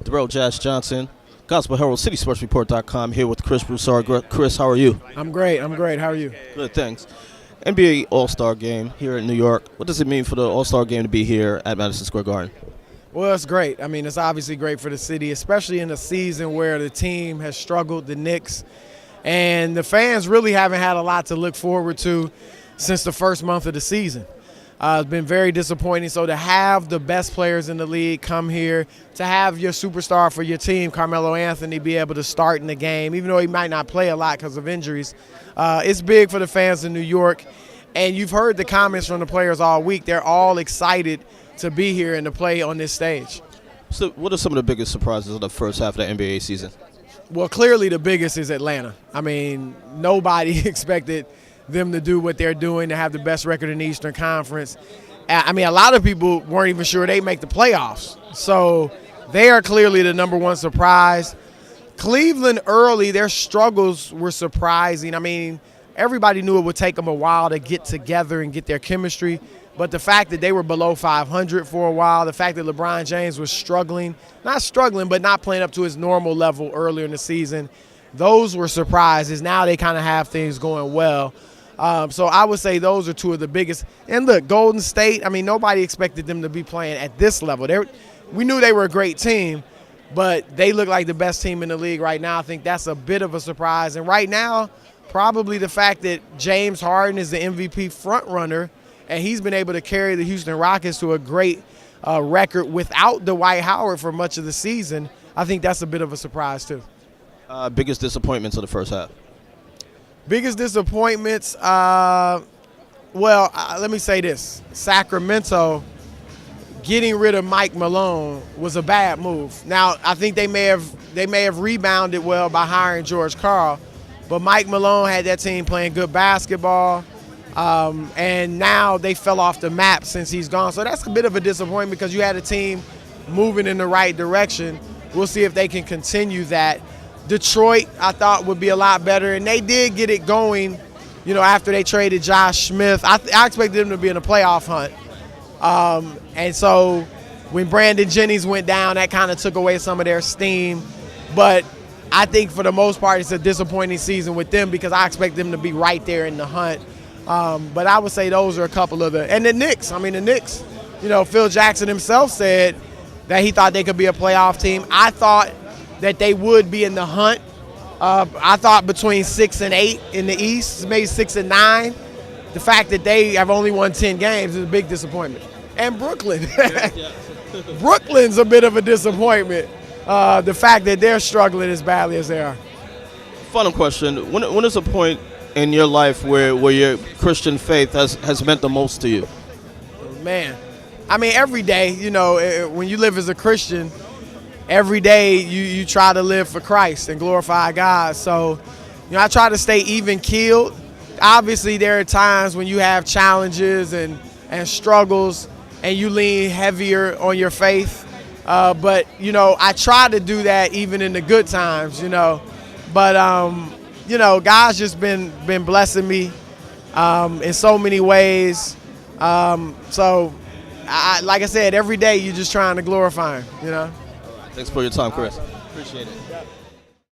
Darrell Jazz Johnson, Gospel Herald, CitySportsReport.com, here with Chris Broussard. Chris, how are you? I'm great. How are you? Good, thanks. NBA All-Star Game here in New York. What does it mean for the All-Star Game to be here at Madison Square Garden? Well, it's great. I mean, it's obviously great for the city, especially in a season where the team has struggled, the Knicks, and the fans really haven't had a lot to look forward to since the first month of the season. It's been very disappointing. So to have the best players in the league come here, to have your superstar for your team, Carmelo Anthony, be able to start in the game, even though he might not play a lot because of injuries, it's big for the fans in New York. And you've heard the comments from the players all week. They're all excited to be here and to play on this stage. So what are some of the biggest surprises of the first half of the NBA season? Well, clearly the biggest is Atlanta. I mean, nobody expected them to do what they're doing, to have the best record in the Eastern Conference. I mean, a lot of people weren't even sure they'd make the playoffs. So they are clearly the number one surprise. Cleveland early, their struggles were surprising. I mean, everybody knew it would take them a while to get together and get their chemistry. But the fact that they were below 500 for a while, the fact that LeBron James was struggling, not struggling, but not playing up to his normal level earlier in the season, those were surprises. Now they kind of have things going well. So I would say those are two of the biggest. And look, Golden State, I mean, nobody expected them to be playing at this level. We knew they were a great team, but they look like the best team in the league right now. I think that's a bit of a surprise. And right now, probably the fact that James Harden is the MVP frontrunner, and he's been able to carry the Houston Rockets to a great record without Dwight Howard for much of the season, I think that's a bit of a surprise too. Biggest disappointments of the first half? Biggest disappointments, let me say this. Sacramento getting rid of Mike Malone was a bad move. Now, I think they may have rebounded well by hiring George Karl, but Mike Malone had that team playing good basketball, and now they fell off the map since he's gone. So that's a bit of a disappointment because you had a team moving in the right direction. We'll see if they can continue that. Detroit, I thought, would be a lot better, and they did get it going, after they traded Josh Smith. I expected them to be in a playoff hunt. And so when Brandon Jennings went down, that kind of took away some of their steam. But I think for the most part it's a disappointing season with them because I expect them to be right there in the hunt. But I would say those are a couple of and the Knicks. I mean, the Knicks, Phil Jackson himself said that he thought they could be a playoff team. I thought that they would be in the hunt. I thought between 6 and 8 in the East, maybe 6 and 9. The fact that they have only won 10 games is a big disappointment. And Brooklyn. Brooklyn's a bit of a disappointment. The fact that they're struggling as badly as they are. Final question. When is a point in your life where your Christian faith has meant the most to you? Man, I mean, every day, when you live as a Christian, every day you try to live for Christ and glorify God. So, I try to stay even-keeled. Obviously, there are times when you have challenges and struggles and you lean heavier on your faith. But, I try to do that even in the good times, But, God's just been blessing me in so many ways. So, like I said, every day you're just trying to glorify Him, Thanks for your time, Chris. Appreciate it.